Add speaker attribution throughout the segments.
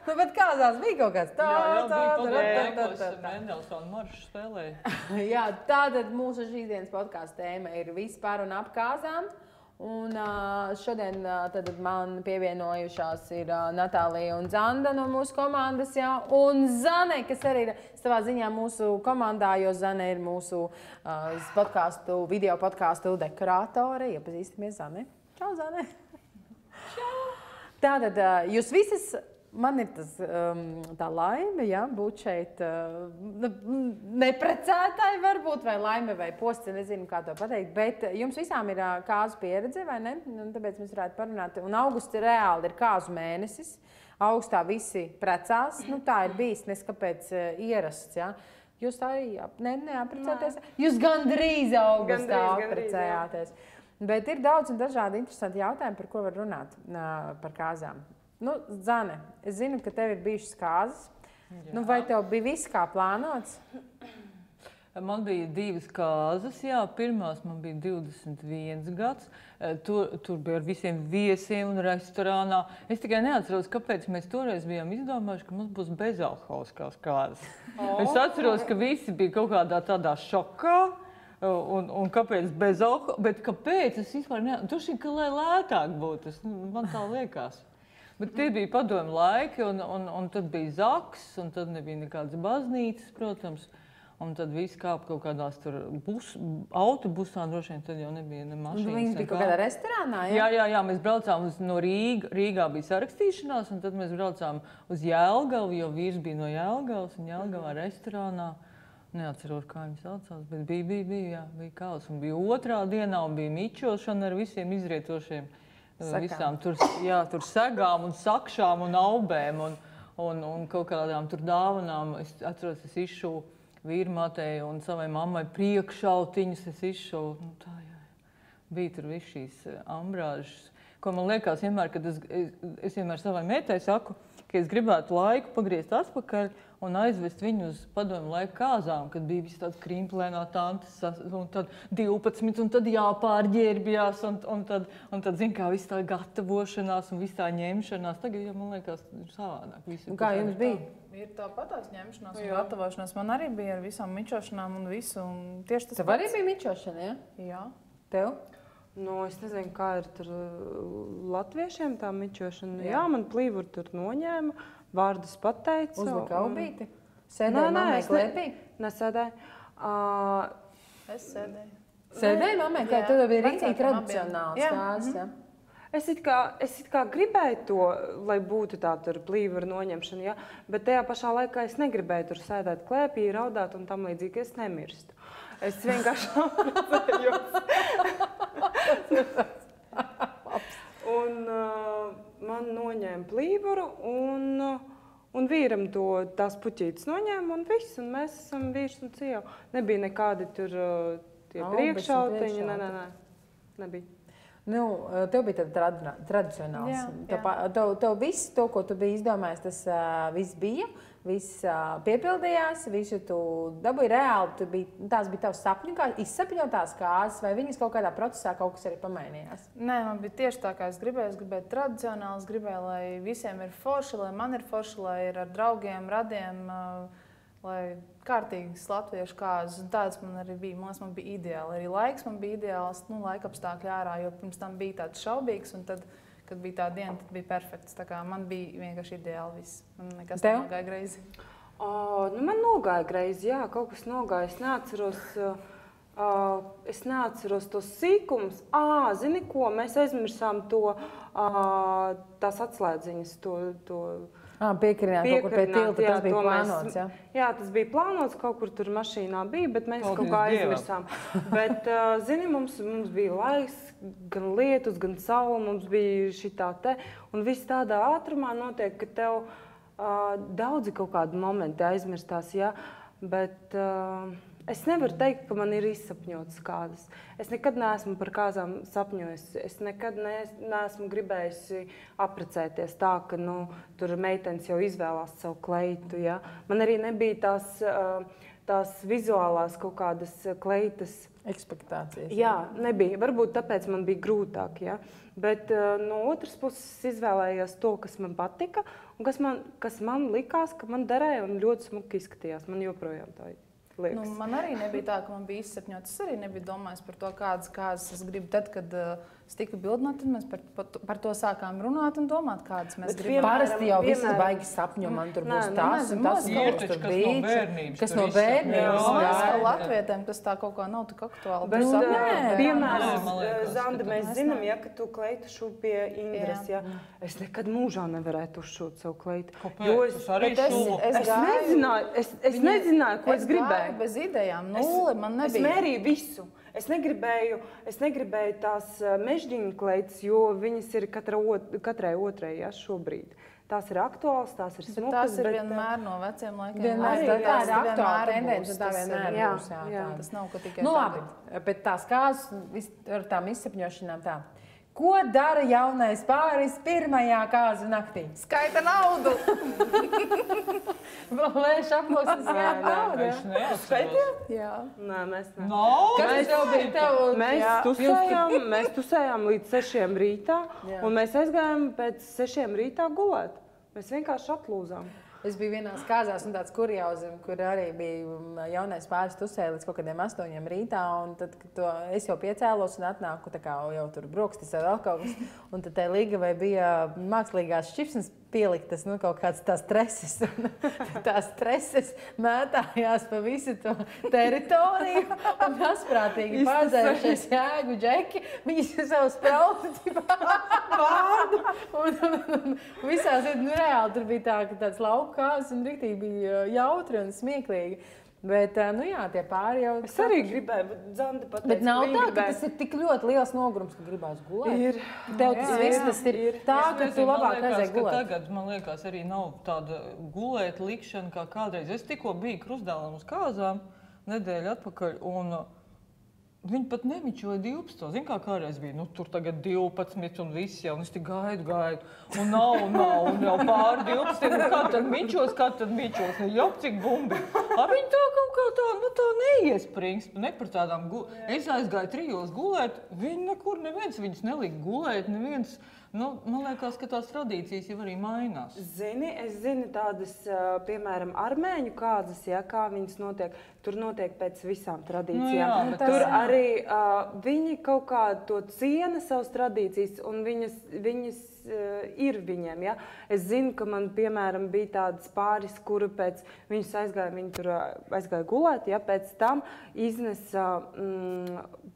Speaker 1: Nu, bet kāzās bija kaut kāds
Speaker 2: Mendelsona maršu spēlēja.
Speaker 1: Jā, tātad mūsu šīsdienas podkāstu tēma ir vispār un ap kāzām. Un šodien tad man pievienojušās ir Natālija un Zanda no mūsu komandas, jā. Un Zane, kas arī ir savā ziņā mūsu komandā, jo Zane ir mūsu video podkāstu dekorātore. Iepazīstamies, Zane. Čau, Zane! Čau! Tātad jūs visas... Man ir tā laime, ja, būt šeit neprecētāji varbūt, vai laime, vai posts, nezinu, kā to pateikt, bet jums visām ir kāzu pieredze, vai ne? Un tāpēc mēs varētu parunāt. Un augusts reāli ir kāzu mēnesis. Augustā visi precās. Nu, tā ir bijis, neskapēc ierasts, ja. Jūs tā neaprecēties? Jūs gandrīz augustā aprecējāties. Bet ir daudz un dažādi interesanti jautājumi, par ko var runāt par kāzām. Nu, Zane, es zinu, ka tev ir bijušas kāzas. Nu, vai tev bija viss kā plānots?
Speaker 2: Man bija 2 kāzas, jā. Pirmās man bija 21 gads. Tur bija ar visiem viesiem un restorānā. Es tikai neatceros, kāpēc mēs toreiz bijām izdomājuši, ka mums būs bezalkoholiskās kāzas. Es atceros, ka visi bija kaut kādā tādā šokā. Un kāpēc bezalkoholiskās? Bet kāpēc? Es vispār neatceros. Tur šī, ka lai lētāk būtu. Man tā liekas. Bet tie bija padomju laiki, un tad bija zaks, un tad nebija nekādas baznīcas, protams. Un tad viss kāp kaut kādās tur autobusā, droši vien tad jau nebija ne mašīnas.
Speaker 1: Viņi bija kaut kādā restorānā, jā?
Speaker 2: Jā, mēs braucām no Rīgā bija sarakstīšanās, un tad mēs braucām uz Jelgavu, jo vīrs bija no Jelgavas, un Jelgavā restorānā. Neatceros, kā viņi saucās, bet bija kāls. Un bija otrā dienā, un bija mičošana ar visiem izrietošiem. Visām tur segām un sakšām un aubēm un kaut kādām tur dāvanām. Es atceros, es izšuvu vīrmatei un savai mammai priekšautiņus es izšuvu. Nu, tā, jā. Bija tur viss šīs ambrāžas, ko man liekas vienmēr, kad es vienmēr savai meitai saku, ka es gribētu laiku pagriezt atpakaļ un aizvest viņu uz padomju laiku kāzām, kad bija viss tāds krimplēnā tantes, un tad 12, un tad jāpārģērbjās, un tad zin, kā viss tā gatavošanās un viss tā ņemšanās. Tagad, ja, man liekas, ir savādāk.
Speaker 1: Un kā jums bija?
Speaker 3: Ir tāpatās ņemšanās un gatavošanās. Man arī bija ar visām mičošanām un visu. Un tieši tas
Speaker 1: Tev arī bija mičošana, ja?
Speaker 3: Jā.
Speaker 1: Tev?
Speaker 4: Nu, es nezinu, kā ir tur latviešiem tā mičošana. Jā, man plīvuru tur noņēma. Vārdus pateicu.
Speaker 1: Uzlika aubīti? Sēdēja mammai klēpī?
Speaker 4: Nesēdēju.
Speaker 3: Es sēdēju.
Speaker 1: Sēdēja mammai, kā tev bija rīcīgi tradicionāls kāzas, ja?
Speaker 4: Es it kā gribēju to, lai būtu tā tur plīvura noņemšana, ja? Bet tajā pašā laikā es negribēju tur sēdēt klēpī, raudāt un tam līdzīgi, es nemirstu. Es vienkārši aprecējos. Un man noņēma plīvuru un vīram tās puķītes noņēma un viss. Un mēs esam vīrs un sieva. Nebija nekādi tur tie priekšautiņi. Nē. Nebija.
Speaker 1: Nu, tev bija tad tradicionāls. Tev viss to, ko tu biji izdomājis, tas viss bija. Viss piepildījās, visu tu dabūji reāli. Tās bija tavs sapņu, kā izsapņotās kāzas, vai viņas kaut kādā procesā kaut kas arī pamainījās?
Speaker 3: Nē, man bija tieši tā, kā es gribēju. Es gribēju tradicionāli, es gribēju, lai visiem ir forši, lai man ir forši, lai ir ar draugiem, radiem, lai kārtīgas latviešu kāzas. Un tāds man arī bija. Man bija ideāli. Arī laiks man bija ideāls, laika apstākļi ārā, jo pirms tam bija tāds šaubīgs. Un tad, kad bija tā diena, tad bija perfekts. Tā kā man bija vienkārši ideāli viss. Man nekas nogāja greizi.
Speaker 4: Man nogāja greizi, jā, kaut kas nogāja. Es neatceros tos sīkumus. Zini ko, mēs aizmirsām tās atslēdziņas,
Speaker 1: Piekarināt kaut kur pie tilta, tas bija plānots, jā?
Speaker 4: Jā, tas bija plānots, kaut kur tur mašīnā bija, bet mēs kaut kā aizmirsām. Bet, zini, mums bija laiks, gan lietus, gan saule, mums bija šitā te, un viss tādā ātrumā notiek, ka tev daudzi kaut kādi momenti aizmirstās, jā, bet es nevaru teikt, ka man ir izsapņotas kāzas. Es nekad neesmu par kāzām sapņojis. Es nekad neesmu gribējusi apprecēties tā, ka tur meitenes jau izvēlās savu kleitu. Ja? Man arī nebija tās vizuālās kaut kādas kleitas
Speaker 1: Ekspektācijas.
Speaker 4: Jā, nebija. Varbūt tāpēc man bija grūtāk. Ja? Bet no otras puses izvēlējos to, kas man patika un kas man likās, ka man derēja un ļoti smuki izskatījās. Man joprojām tā ir.
Speaker 3: Nu, man arī nebija tā, ka man bija izsapņots. Es arī nebiju domājis par to, kādas es gribu. Tad, kad es tiku bildināt, tad mēs par to sākām runāt un domāt, kādas mēs gribam.
Speaker 1: Parasti jau visi baigi sapņo, man tur būs tās un tas, kas no bērnības.
Speaker 3: Kā latvietēm, tas tā kaut kā nav tik aktuāli.
Speaker 4: Piemēram, Zanda, mēs zinām, ja, ka tu kleitu šūp pie Indras. Ja? Es nekad mūžā nevarētu uzšūt savu kleitu. Jo es nezināju, ko es gribēju.
Speaker 3: Bez idejām, nulle man nebija.
Speaker 4: Es mērīju visu. Es negribēju tās mežģiņu kleitas, jo viņas ir katrai otrai, ja, šobrīd. Tās ir aktuāls, tās ir smukas.
Speaker 3: Tās ir vienmēr no veciem laikiem.
Speaker 1: Vienmēr tā ir aktuāla tendence, tā vienmēr būs.
Speaker 3: Tas nav, ka tikai
Speaker 1: nu, labi, bet tās kāzas ar tām izsapņošanām tā. Ko dara jaunais pāris pirmajā kāzu naktī?
Speaker 3: Skaita naudu!
Speaker 1: Lēš aploksnes skaita naudu.
Speaker 2: Es neatceros.
Speaker 3: Jā.
Speaker 4: Nē, mēs ne.
Speaker 2: No,
Speaker 1: Kas tev bija tev?
Speaker 4: Mēs tusējām līdz 6 rītā, un mēs aizgājām pēc 6 rītā gulēt. Mēs vienkārši atlūzām.
Speaker 1: Es biju vienās kāzās un tāds kurjauzim, kur arī bija jaunais pāris tusēja līdz kaut kādiem 8 rītā, un tad, kad es jau piecēlos un atnāku tā kā jau tur brokstis vai vēl kaut kas, un tad tai Līgavai bija mākslīgās šķipsnes pieliktas, nu, kaut kāds tās streses, un tās streses mētājās pa visu to teritoriju, un asprātīgi pārdzējušies jēgu džeki, viņas savu sprautu vārdu, un visās, nu, reāli tur bija tā, ka tāds lauku kāzas un riktīgi bija jautri un smieklīgi. Bet, nu jā, tie pāri jau...
Speaker 4: Es arī gribēju, Zanda pateica,
Speaker 1: bet nav tā, ka tas ir tik ļoti liels nogurums, ka gribās gulēt.
Speaker 4: Ir.
Speaker 1: Tev tas viss tas ir tā, ka tu labāk aizēji gulēt.
Speaker 2: Tagad, man liekas, arī nav tāda gulēt likšana kā kādreiz. Es tikko biju Krustdēlam uz kāzām nedēļu atpakaļ, un viņi pat nemičoja 12. Zin, kā kādreiz bija, nu, tur tagad 12 un viss jau, un es tik gaidu, un nav, un jau pāri 12, un kā tad mičos, ne jau cik bumbi. Viņi tā kaut kā tā, nu tā neiesprings, ne par tādām Es aizgāju 3 gulēt, viņi nekur neviens viņus nelika gulēt, neviens. Nu, man liekas, ka tās tradīcijas jau arī mainās.
Speaker 4: Es zinu tādas, piemēram, armēņu kāzas, ja, kā viņas notiek. Tur notiek pēc visām tradīcijām.
Speaker 2: Nu, jā,
Speaker 4: tur arī viņi kaut kā to ciena savas tradīcijas, un viņas ir viņiem. Ja? Es zinu, ka man, piemēram, bija tādas pāris, kuri pēc viņas aizgāja gulēt, ja? Pēc tam iznesa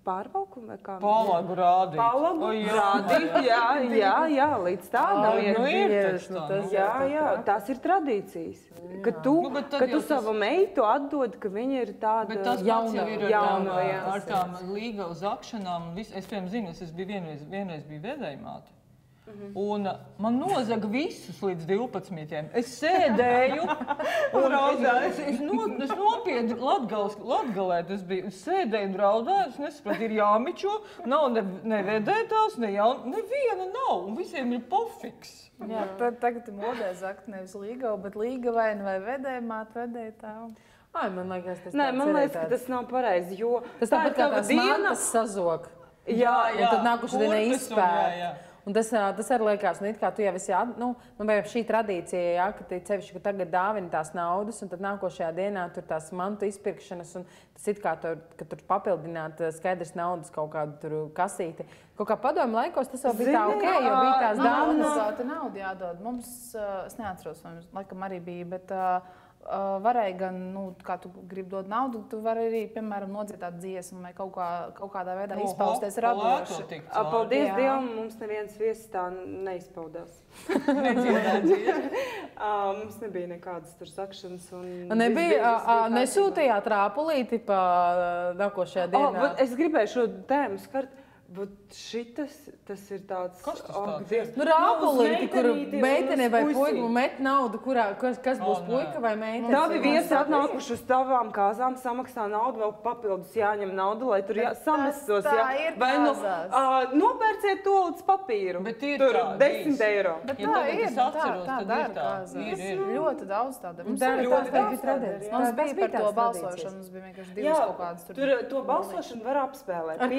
Speaker 4: pārvalkumu vai kā?
Speaker 2: Palagu rādīt.
Speaker 4: Palagu rādīt, jā, līdz tādam.
Speaker 2: Nu, ir taču tā.
Speaker 4: Jā, tās ir tradīcijas. Ka tu savu meitu atdod, ka viņa ir tāda
Speaker 2: bet tas pats jau ir ar tām
Speaker 4: jauna.
Speaker 2: līgavu zakšanām. Es, piemēram, zinu, es biju vienreiz biju vedējmāte. Un man nozaga visus līdz 12. Es sēdēju un raudāju. Es nopietni latgalēt. Es sēdēju un raudāju. Es nesapratu, ir jāmičo. Nav ne vedētās, ne jauna. Neviena nav. Un visiem ir pofiks.
Speaker 3: Jā, tagad modē zakt nevis līgavu, bet līgavaini vai vedējmāte, vedētāju.
Speaker 1: Man liekas, tas
Speaker 4: man liekas, ka tas nav pareizi, jo
Speaker 1: tas tāpat kā tās mantas sazog.
Speaker 4: Jā,
Speaker 1: un tad nākuši diena izspēr. Un tas arī liekas, nu, it kā tu jau esi, vai šī tradīcija, jā, ka cevišķi, ka tagad dāvina tās naudas, un tad nākošajā dienā tur tās mantu izpirkšanas, un tas it kā ka tur papildināt skaidrs naudas kaut kādu tur kasīti. Kaut kā padomu laikos tas jau bija tā ok, jo bija tās dāvanas.
Speaker 3: Tā nauda jādod. Mums, es neatceros, vai mums laikam arī bija, bet varēja gan, kā tu gribi dot naudu, tu vari arī, piemēram, nodziedāt dziesmu vai kaut kādā veidā izpausties radoši.
Speaker 4: Paldies Dievam, mums neviens viesis tā neizpaudās.
Speaker 2: Nedziedāt dziesmu.
Speaker 4: Mums nebija nekādas tur sakšanas.
Speaker 1: Nesūtījāt rāpulīti pa nākošajā dienā?
Speaker 4: Es gribēju šo tēmu skart. Bet šitas, tas ir tāds...
Speaker 2: Kas tas tāds ir?
Speaker 1: Nu, rāpulīti, kur meitene vai puika met naudu, kas būs puika vai meitene.
Speaker 4: Tavi viesi atnākuši uz tavām kāzām, samaksā naudu, vēl papildus jāņem naudu, lai tur samestos.
Speaker 3: Tā ir kāzās.
Speaker 4: Nopērciet to līdz papīru.
Speaker 2: Bet ir
Speaker 4: tur
Speaker 2: tā,
Speaker 4: 10 eiro.
Speaker 3: Bet
Speaker 2: Ja
Speaker 3: tā
Speaker 2: tagad
Speaker 3: ir,
Speaker 2: es atceros,
Speaker 3: tā
Speaker 2: tad
Speaker 3: dara
Speaker 2: ir tā.
Speaker 3: kāzās.
Speaker 2: Ir.
Speaker 3: Ļoti daudz tāda. Mums
Speaker 1: Dara
Speaker 3: ir
Speaker 1: ļoti daudz tradīcijas.
Speaker 3: Mums bija par to
Speaker 1: tās
Speaker 3: balsošanu,
Speaker 1: tradīcijas.
Speaker 3: mums bija vienkārši divas kaut kādas
Speaker 4: tur to balsošanu var apspēlēt.
Speaker 1: Ar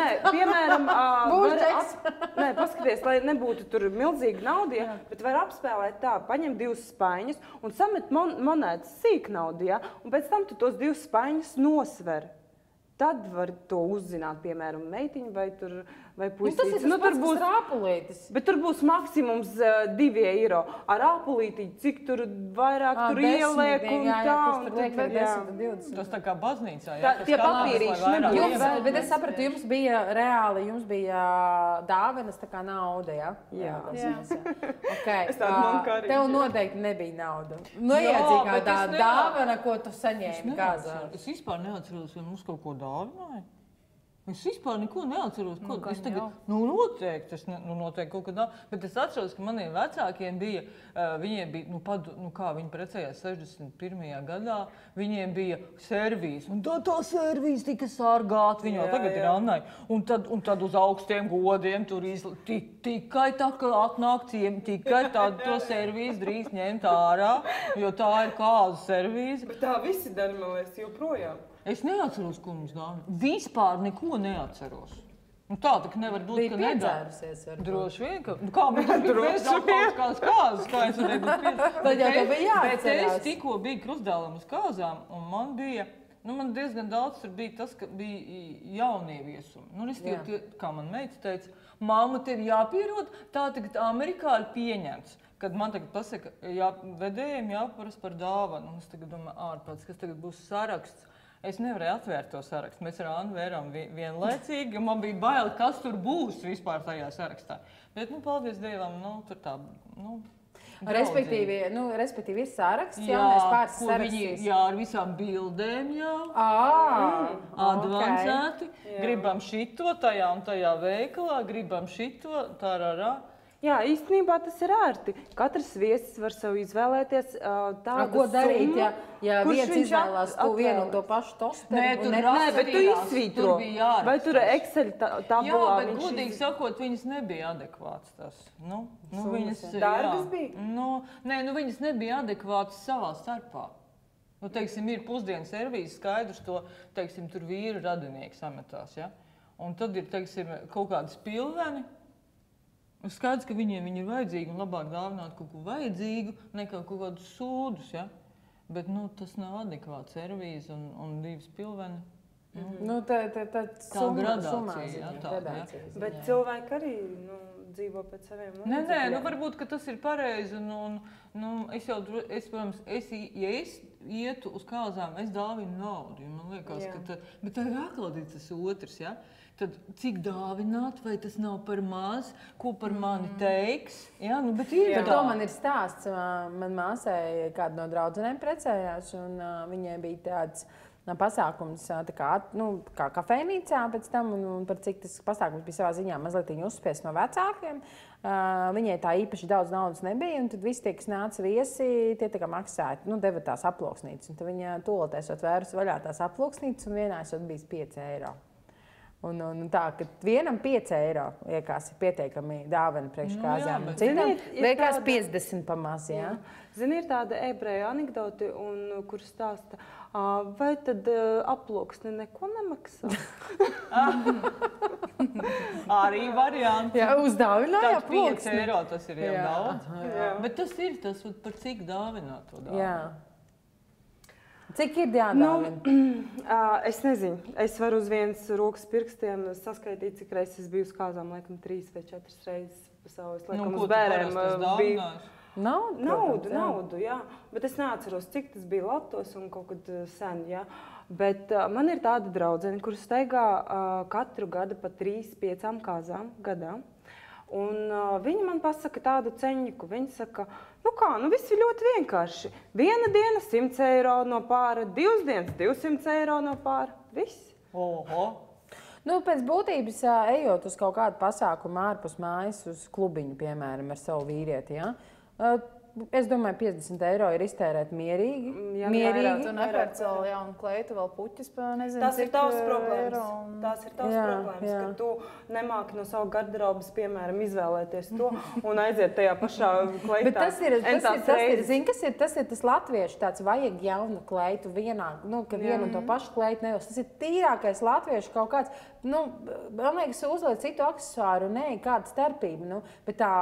Speaker 4: Piemēram,
Speaker 1: Būžģeks.
Speaker 4: Nē, paskaties, lai nebūtu tur milzīga nauda, ja, bet var apspēlēt tā, paņem 2 spaiņus un samet monētas sīk naudu, ja, un pēc tam tu tos 2 spaiņus nosver. Tad var to uzzināt, piemēram, meitiņu vai puisītis.
Speaker 1: Tas ir tas pats rāpulītis.
Speaker 4: Bet tur būs maksimums 2 eiro. Ar rāpulīti, cik tur vairāk tur ieliek un tā.
Speaker 2: Tas tā kā baznīcā,
Speaker 4: Tie papīrīši nebūs.
Speaker 1: Bet es sapratu, jums bija reāli, jums bija dāvanas tā kā nauda, ja?
Speaker 4: Jā.
Speaker 1: Okay. Tev noteikti nebija nauda. Iedzīgā tā dāvana, ko tu saņēmi kāzās.
Speaker 2: Es vispār neatceros, vai mums kaut ko dāvināja. Es vispār neko neatceros. Es tagad, noteikti, noteikti kaut kādā, bet es atceros, ka maniem vecākiem bija, viņiem bija, kā viņi precējās 61. gadā, viņiem bija servīz, un tā servīz tika sargāta, viņi jau tagad ir Annai, un tad uz augstiem godiem tur tikai tā, ka atnāk ciem, tikai to servīz drīz ņemt ārā, jo tā ir kāzu servīze.
Speaker 4: Bet tā visi dara, man liekas, joprojām.
Speaker 2: Es neatceros, ko mums dāvina. Vispār neko neatceros. Tā nevar būt,
Speaker 1: ka
Speaker 2: nedārusies. Droši vien, ka... Kā man tur bija kaut kādas kāzas, kā es varēju būt piedzīvot.
Speaker 1: Tad jau tev bija jāatcerās.
Speaker 2: Bet es tikko biju krustdēlam uz kāzām, un man bija... man diezgan daudz tur bija tas, ka bija jaunie viesumi. Kā man meita teica, mamma, tev jāpierod, tā tagad Amerikā ir pieņemts. Kad man tagad pasaka, vedējiem jāparas par dāvanu. Un es tagad domāju, ārpats, kas tagad būs saraksts. Es nevarēju atvērt to sarakstu. Mēs ar Annu vērām vienlaicīgi, un man bija bail, kas tur būs vispār tajā sarakstā. Bet, paldies Dievam, tur tā,
Speaker 1: Respektīvi, ir saraksts, jaunais pāris sarakstīs.
Speaker 2: Jā, ar visām bildēm jau. Advancēti. Gribam šito tajā un tajā veikalā, gribam šito, tararā.
Speaker 4: Jā, īstenībā tas ir ērti. Katrs viesis var sev izvēlēties tādu
Speaker 1: ko darīt,
Speaker 4: summu,
Speaker 1: ja viens izvēlās to vienu un to pašu tosteru?
Speaker 4: Nē, bet tu izsvītro. Vai tur Excel tabulā?
Speaker 2: Jā, bet godīgi sakot, viņas nebija adekvāts tas.
Speaker 4: Dārgas bija?
Speaker 2: Nē, viņas nebija adekvātas savā starpā. Teiksim, ir pusdienas servīze, skaidrs to, teiksim, tur vīru radinieki sametās, ja? Un tad ir, teiksim, kaut kādas pilveni. Skaidrs, ka viņiem ir vajadzīgi un labāk dāvināt kaut ko vajadzīgu, nekā kaut kādus sūdus, ja? Bet, tas nav adekvāts servīze un 2 pilveni.
Speaker 1: Tā gradācija.
Speaker 4: Bet cilvēki arī, dzīvo pēc saviem
Speaker 2: vajadzībiem. Nē, varbūt, ka tas ir pareizi un protams, ja es ietu uz kāzām, es dāvinu naudu, jo man liekas, ka bet tā ir āklādīt tas otrs, ja? Tad cik dāvināt, vai tas nav par maz, ko par mani teiks? Jā, bet ir
Speaker 1: tā. To man ir stāsts. Man māsai kāda no draudzenēm precējās, un viņai bija tāds pasākums kā kafejnīcā pēc tam, un par cik tas pasākums bija savā ziņā mazliet uzspiests no vecākiem. Viņai tā īpaši daudz naudas nebija, un tad visi tie, kas nāca viesi, tie tā kā maksāja, deva tās aploksnītes. Un tad viņa tolotēsot vērus vaļā tās aploksnītes, un vienā esot bijis 5 eiro. Un tā, ka vienam 5 eiro liekas pieteikami dāvana priekš kāzām. Citam liekas 50 pamaz, jā.
Speaker 4: Zini, ir tāda ebreja anekdoti, kur stāsta, vai tad aploksne neko nemaksā?
Speaker 2: Arī varianti.
Speaker 1: Jā, uzdāvināja
Speaker 2: aploksni. 5 eiro tas ir jau daudz. Bet tas ir tas, par cik dāvināt to dāvinu.
Speaker 1: Jā. Cik ir jādāvina?
Speaker 4: Es nezinu. Es varu uz vienas rokas pirkstiem saskaitīt, cik reizes es biju uz kāzām, laikam 3 vai 4 reizes pasaules. Laikam uz bērēm bija naudu, jā. Bet es neatceros, cik tas bija latos un kaut kad sen, jā. Bet man ir tāda draudzene, kur staigā katru gadu pa 3-5 kāzām gadā. Un viņa man pasaka tādu ceņiku. Viņa saka, viss ir ļoti vienkārši. Viena diena 100 eiro no pāra, 2 dienas 200 eiro no pāra. Viss.
Speaker 2: Oho.
Speaker 1: Nu, pēc būtības, ejot uz kaut kādu pasākumu ārpus mājas, uz klubiņu, piemēram, ar savu vīrieti, ja? Es domāju, 50 eiro ir iztērēt mierīgi.
Speaker 3: Tu nepērci vēl jaunu kleitu, vēl puķis, nezinu,
Speaker 4: tas ir
Speaker 3: cik
Speaker 4: tavs problēmas.
Speaker 3: eiro un...
Speaker 4: Tās ir tavs problēmas, ka tu nemāki no savu garderobas, piemēram, izvēlēties to un aiziet tajā pašā kleitā.
Speaker 1: Bet tas ir, zini, kas ir? Tas ir tas latviešu tāds vajag jaunu kleitu vienā, nu, ka vienu un to pašu kleitu nevis. Tas ir tīrākais latviešu kaut kāds, nu, man liekas, uzliek citu aksesuāru, ne, kāda starpība, nu, bet tā,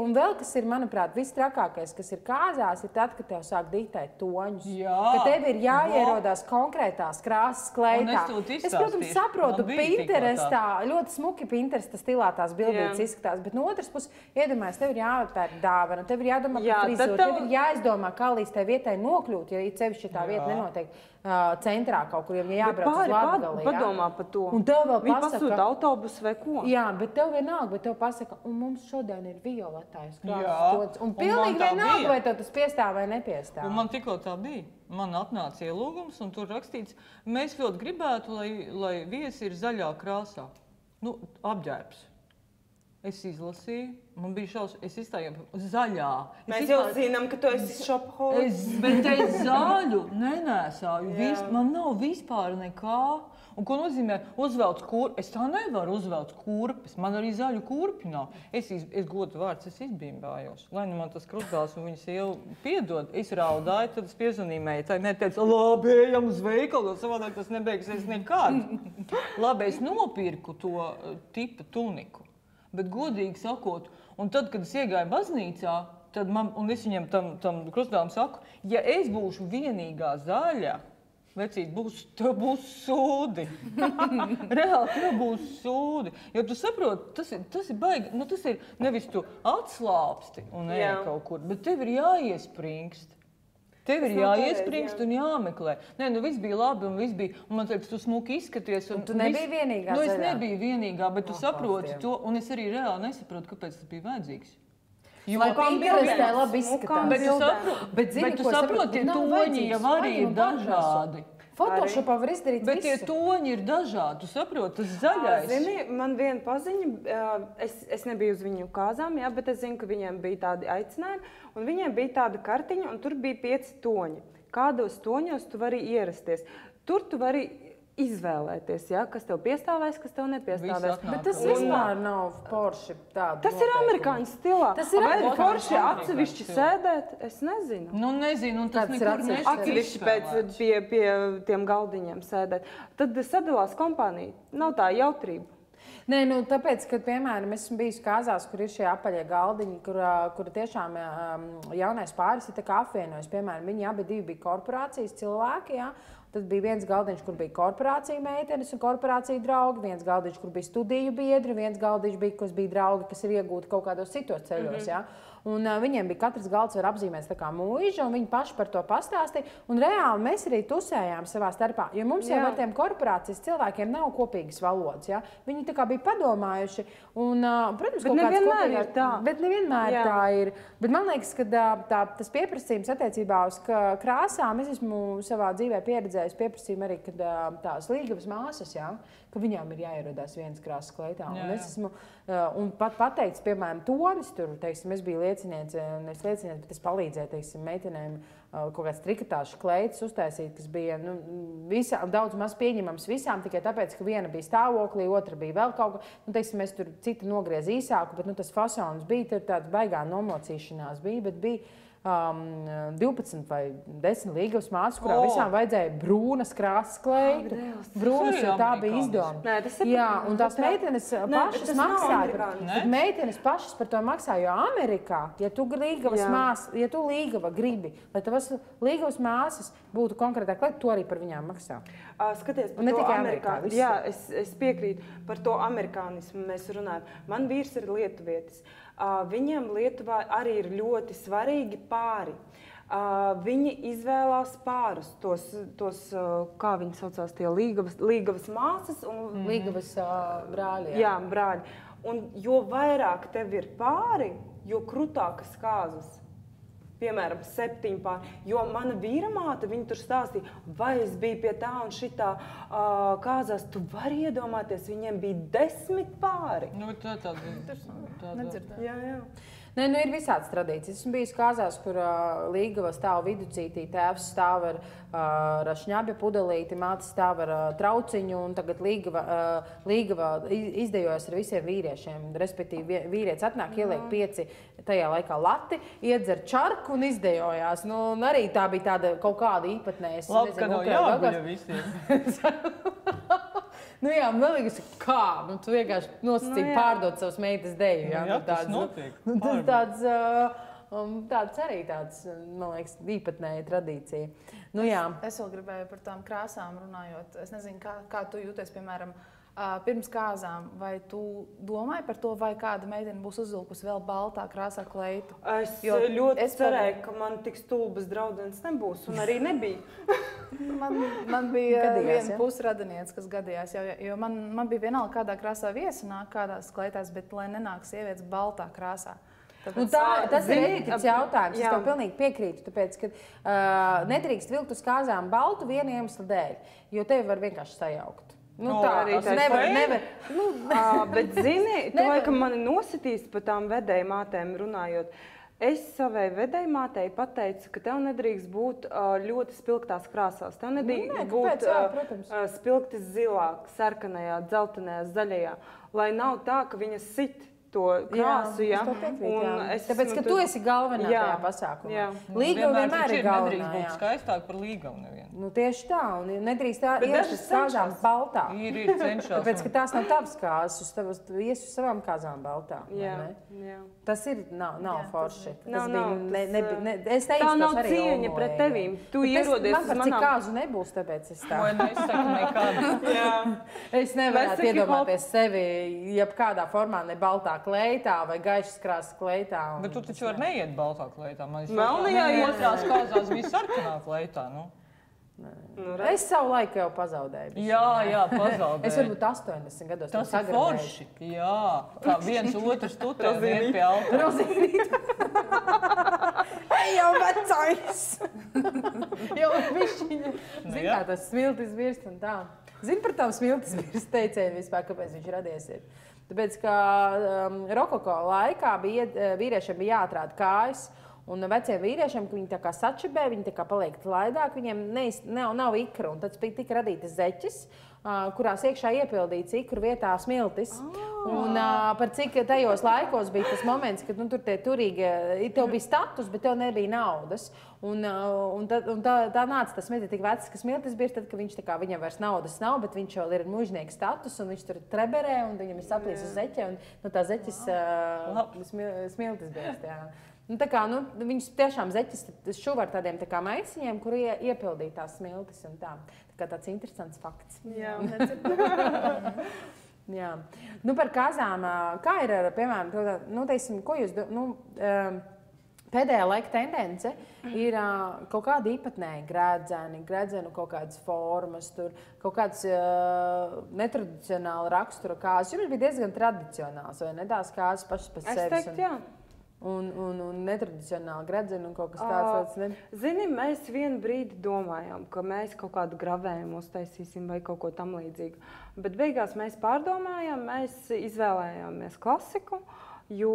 Speaker 1: un vēl, kas ir, manuprāt, viss trakāk, kas ir kāzās, ir tad, kad tev sāk diktēt toņus. Ka tev ir jāierodās konkrētās krāsas kleitā. Es, protams, saprotu, Pinterestā, ļoti smuki Pinteresta stilā tās bildītes izskatās, bet no otras puses, iedomājies, tev ir jāpērk dāvana, tev ir jādomā par frizūru, tev ir jāizdomā, kā līdz tai vietai nokļūt, ja cevišķi tā vieta nenotiek centrā kaut kur, ja jābrauc uz Latgali.
Speaker 4: Padomā par to.
Speaker 1: Un tev vēl
Speaker 4: pasaka... Viņi pasūta autobusu vai ko?
Speaker 1: Jā, bet tev vienalga, bet tev pasaka, un mums šodien ir violetājas krāsas. Un pilnīgi vienalga, vai tev tas piestāv vai nepiestāv.
Speaker 2: Un man tikko tā bija. Man atnāca ielūgums, un tur rakstīts, mēs ļoti gribētu, lai viesi ir zaļā krāsā. Nu, apģērbs. Es izlasīju, man bija šausmas, es izstājos zaļā.
Speaker 4: Mēs jau zinām, ka tu esi shopaholiks.
Speaker 2: Bet es zaļu nenēsāju, man nav vispār nekā. Un ko nozīmē uzvelc kurpes? Es tā nevaru uzvelc kurpes, man arī zaļu kurpju nav. Es godu vārds, es izbimbājos. Lai nu man tas krustgāls un viņas jau piedod, es raudāju, tad es piezvanīju meitai, neteicu, labi, ejam uz veikalu, savādāk tas nebeigsies nekad. Labi, es nopirku to tipa tuniku. Bet godīgi sakot, un tad, kad es iegāju baznīcā, tad un es viņam tam krustgālam saku, ja es būšu vienīgā zaļa, vecīt, tev būs sūdi. Reāli, tev būs sūdi. Jo tu saproti, tas ir baigi, nu tas ir nevis tu atslāpsti un ej kaut kur, bet tev ir jāiespringst. Tev ir jāiespringst un jāmeklē. Nē, nu viss bija labi un viss bija, un man teiks, tu smuki izskaties.
Speaker 1: Un tu nebija vienīgā zaļā?
Speaker 2: Nu, es nebiju vienīgā, bet tu saproti to, un es arī reāli nesaprotu, kāpēc tas bija vajadzīgs.
Speaker 1: Lai Pinterestē labi izskatās.
Speaker 2: Bet tu saproti, tie toņi jau arī ir dažādi.
Speaker 1: Photoshopā var izdarīt
Speaker 2: bet visu. Bet tie toņi ir dažādi, tu saproti, tas zaļais.
Speaker 4: Zini, man viena paziņa, es nebiju uz viņu kāzām, jā, bet es zinu, ka viņiem bija tādi aicinājumi, un viņiem bija tāda kartiņa, un tur bija 5 toņi. Kādos toņos tu vari ierasties? Tur tu vari izvēlēties, ja, kas tev piestāvēs, kas tev nepiestāvēs.
Speaker 1: Bet tas vispār nav Porsche tādu.
Speaker 4: Tas ir amerikāņu stilā. Tas ir Porsche atsevišķi sēdēt, es nezinu.
Speaker 2: Nu, nezinu, un tas nekur nešķiet.
Speaker 4: Atsevišķi pēc pie tiem galdiņiem sēdēt. Tad sadalās kompānija. Nav tā jautrība.
Speaker 1: Nē, nu, tāpēc, ka, piemēram, esmu bijusi kāzās, kur ir šie apaļie galdiņi, kur tiešām jaunais pāris ir tā kā apvienojas. Piemēram, viņi abi bija korporācijas cilvēki, jā. Tad bija viens galdiņš, kur bija korporācija meitenes un korporācija draugi, viens galdiņš, kur bija studiju biedri, viens galdiņš bija, kas bija draugi, kas ir iegūti kaut kādos citos ceļos, jā. Un viņiem bija katrs galds var apzīmēts tā kā mūža, un viņi paši par to pastāstīja. Un reāli mēs arī tusējām savā starpā, jo mums jau ar tiem korporācijas cilvēkiem nav kopīgas valodas, ja? Viņi tā kā bija padomājuši, un, protams,
Speaker 4: kaut kāds kopīgās...
Speaker 1: Bet nevienmēr tā ir. Bet man liekas, ka tas pieprasījums attiecībā uz krāsām, es esmu savā dzīvē pieredzējis pieprasījumu arī, kad tās līgavas māsas, ja? Ka viņām ir jāierodās vienas krāsas kleitā. Un es esmu pat pateicis, piemēram, tonis tur, teiksim, es biju lieciniece, bet es palīdzēju, teiksim, meitenēm kaut kāds trikotāšu kleitas uztaisīt, kas bija daudz maz pieņemams visām, tikai tāpēc, ka viena bija stāvoklī, otra bija vēl kaut ko. Nu, teiksim, es tur cita nogriez īsāku, bet tas fasons bija, tur tāds baigā nomocīšanās bija, bet bija 12 vai 10 līgavas māsas, kurā visām vajadzēja brūnas krāsas kleitu. Brūnas, jo tā bija izdoma. Jā, un tās meitenes pašas maksāja. Bet meitenes pašas par to maksāja, jo Amerikā, ja tu līgava gribi, lai tavas līgavas māsas būtu konkrētā kleita, to arī par viņām maksā.
Speaker 4: Skaties, par to amerikānismu. Jā, es piekrītu. Par to amerikānismu mēs runājam. Man vīrs ir lietuvietis. Viņiem Lietuvā arī ir ļoti svarīgi pāri. Viņi izvēlās pārus, tos kā viņi saucās, tie līgavas māsas un
Speaker 1: līgavas brāļi.
Speaker 4: Jā, brāļi. Un jo vairāk tev ir pāri, jo krutākas kāzas. piemēram, 7 pāri. Jo mana vīramāte, viņa tur stāstīja, vai es biju pie tā un šitā kāzās, tu vari iedomāties, viņiem bija 10 pāri.
Speaker 2: Nu, tāda.
Speaker 3: Nedzirdēju.
Speaker 4: Jā.
Speaker 1: Nē, nu ir visādas tradīcijas. Esmu bijis kāzās, kur līgava stāv viducītī, tēvs stāv ar šņabja pudelīti, māte stāv ar trauciņu, un tagad līgava izdejojas ar visiem vīriešiem. Respektīvi, vīrietis atnāk, ieliek 5 tajā laikā lati, iedzer čarku un izdejojās. Nu, un arī tā bija tāda kaut kāda īpatnēja.
Speaker 2: Labi, ka nav jāguļa visiem.
Speaker 1: Nu jā, man liekas, kā? Nu, tu vienkārši nosacīji pārdot savas meitas deju.
Speaker 2: Jā, tas notiek.
Speaker 1: Tāds arī tāds, man liekas, īpatnēja tradīcija. Nu, jā.
Speaker 3: Es vēl gribēju par tām krāsām runājot. Es nezinu, kā tu jūties, piemēram, pirms kāzām. Vai tu domāji par to, vai kāda meitene būs uzvilkusi vēl baltā krāsā kleitu?
Speaker 4: Es ļoti cerēju, ka man tik stulbas draudzenes nebūs, un arī nebija.
Speaker 3: Man bija viena pusradiniece, kas gadījās, jo man bija vienalga, kādā krāsā viesi nāk, kādās kleitās, bet lai nenāk sievietes baltā krāsā.
Speaker 1: Nu tas ir etiķis jautājums. Es tev pilnīgi piekrītu, tāpēc, ka nedrīkst vilkt uz kāzām baltu vienu iemeslu dēļ, jo tevi var vienkārši sajaukt. Nu, tā arī nevar.
Speaker 4: Bet, zini, tu laikam mani nositīs par tām vedēju mātēm runājot. Es savai vedēju mātei pateicu, ka tev nedrīkst būt ļoti spilgtās krāsās. Tev nedrīkst būt spilgti zilā, sarkanajā, dzeltenajā, zaļajā, lai nav tā, ka viņas sit to krāsu,
Speaker 1: tāpēc, ka tu esi galvenā tajā pasākumā. Līgava vienmēr ir galvenā.
Speaker 2: Nedrīkst būt skaistāk par līgavu nevienu.
Speaker 1: Nu, tieši tā, un nedrīkst iet uz kāzām baltā.
Speaker 2: Ir cenšās.
Speaker 1: Tāpēc, ka tās nav tavas kāzas, tu ies uz savām kāzām baltā. Tas nav forši.
Speaker 4: Tā nav cieņa pret tevīm. Tu ierodies uz manām.
Speaker 1: Man par cik kāzu nebūs, tāpēc es tā.
Speaker 2: Vai nesaku nekādu.
Speaker 1: Es nevarētu iedomāties sevi, jebkādā formā ne baltā kleitā vai gaišas krāsas kleitā.
Speaker 2: Bet tu taču var neiet baltā kleitā.
Speaker 4: Melnajā
Speaker 2: otrās kāzās bija sarkanā kleitā, nu.
Speaker 1: Es savu laiku jau pazaudēju.
Speaker 2: Jā, pazaudēju.
Speaker 1: Es varbūt 80 gados
Speaker 2: tas ir forši. Jā, kā viens otrs tutē vien pie altāra.
Speaker 1: Jau vecais! Jau višķiņa. Zini, kā tas smiltis birst un tā. Zini par tām smiltis birst teicēju vispār, kāpēc viņš radies ir. Tāpēc, ka rokoko laikā vīriešiem bija jāatrāda kājas, un veciem vīriešiem, ka viņi tā kā sačibē, viņi tā kā paliek laidāk, viņiem nav ikra, un tad tika radītas zeķes, kurās iekšā iepildīts ikru vietā smiltis. Un par cik tajos laikos bija tas moments, kad tur tie turīgi, tev bija status, bet tev nebija naudas. Un tā nāca tas smiltis tik vecs, ka smiltis bija tad, ka viņam vairs naudas nav, bet viņš vēl ir mužnieka status, un viņš tur treberē, un viņam ir saplīs uz zeķe, un no tā zeķes smiltis bija. Nu, tā kā, viņus tiešām zeķes šuva ar tādiem tā kā maisiņiem, kur iepildīja tās smiltis un tā. Tā kā tāds interesants fakts.
Speaker 4: Jā.
Speaker 1: Jā. Nu, par kāzām, kā ir, piemēram, teiksim, ko jūs, pēdējā laika tendence ir kaut kāda īpatnēja gredzenu kaut kādas formas, tur kaut kāds netradicionāla rakstura kāzas. Jums bija diezgan tradicionāls, vai ne tās kāzas pašas pēc sevis?
Speaker 4: Es teiktu, jā.
Speaker 1: Un netradicionāli gredzenu un kaut kas tāds.
Speaker 4: Zini, mēs vienu brīdi domājām, ka mēs kaut kādu gravējumu uztaisīsim vai kaut ko tam līdzīgu. Bet beigās mēs pārdomājām, mēs izvēlējāmies klasiku, jo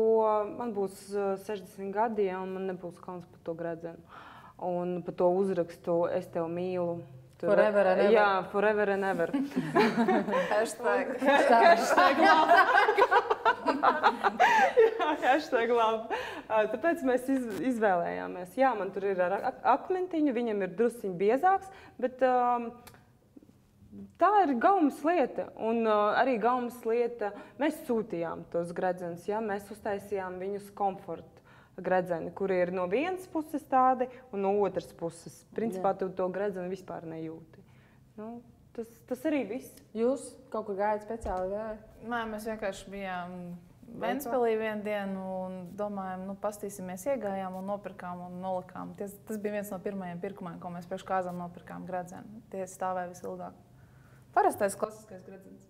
Speaker 4: man būs 60 gadi, un man nebūs kauns par to gredzenu. Un par to uzrakstu es tev mīlu.
Speaker 1: Forever and ever.
Speaker 4: Jā, forever and ever. Hashtag labi. Tāpēc mēs izvēlējāmies. Jā, man tur ir ar akmentiņu, viņam ir drusciņ biezāks, bet tā ir gaumas lieta. Un arī gaumas lieta, mēs sūtījām tos gredzenus, jā, mēs uztaisījām viņus komfortu gredzeni, kuri ir no vienas puses tādi un no otras puses. Principā tu to gredzeni vispār nejūti. Nu, tas arī viss.
Speaker 1: Jūs kaut kur gājat speciāli?
Speaker 3: Nē, mēs vienkārši bijām Ventspilī vienu dienu un domājām, pastīsimies, iegājām un nopirkām un nolikām. Tas bija viens no pirmajiem pirkumiem, ko mēs priekš kāzām nopirkām gredzenu. Tie stāvēja visilgāk. Parastais klasiskais gredzens.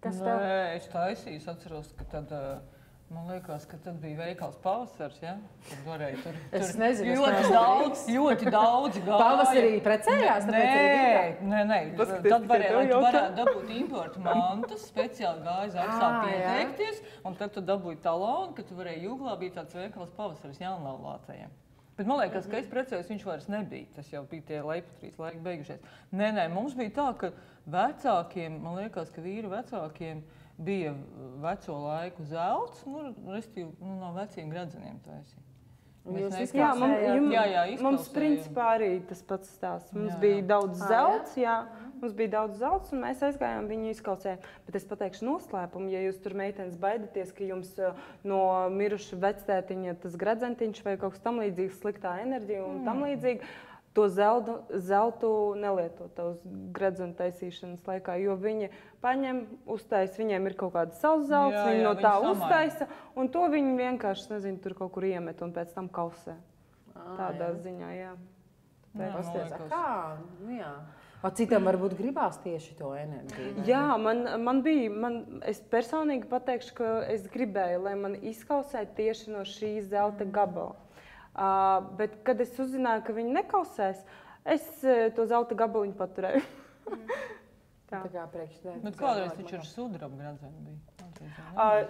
Speaker 2: Kas tev? Es taisīju, atceros, ka tad Man liekas, ka tad bija veikals pavasars, ja? Tad varēja tur
Speaker 1: Es nezinu,
Speaker 2: ļoti daudz gāja.
Speaker 1: Pavasarī precējās, tāpēc arī bija?
Speaker 2: Nē. Tad varētu dabūt importu mantas, speciāli gāja Zaksā pieteikties, un tad tu dabūji talonu, ka tu varēji Jūglā bija tāds veikals pavasars jaunlaulātajiem. Bet man liekas, ka es precējos, viņš vairs nebija. Tas jau bija tie leipatrīs laiki beigušies. Nē, mums bija tā, ka vecākiem, man liekas, ka vīru vecākiem bija veco laiku zelts, restīvi, no veciem gradzeniem taisīja.
Speaker 4: Mums principā arī tas pats stāsts. Mums bija daudz zelts, un mēs aizgājām viņu izkaucēt. Bet es pateikšu noslēpumu, ja jūs tur meitenes baidaties, ka jums no miruša vectētiņa tas gradzentiņš vai kaut kas tam līdzīgs, sliktā enerģija un tam līdzīgi, to zeltu nelietot uz gradzenu taisīšanas laikā, jo viņi paņem, uztais, viņiem ir kaut kāda savs zelts, viņi no tā uztaisa, un to viņi vienkārši, nezinu, tur kaut kur iemet un pēc tam kausē. Tādā ziņā, jā.
Speaker 1: Citam varbūt gribās tieši to enerģiju.
Speaker 4: Jā, es personīgi pateikšu, ka es gribēju, lai man izkausē tieši no šī zelta gabala. Bet, kad es uzzināju, ka viņi nekausēs, es to zelta gabaliņu paturēju.
Speaker 1: Tā kā priekš tev.
Speaker 2: Bet kādreiz taču ar sudraba gradzenu bija?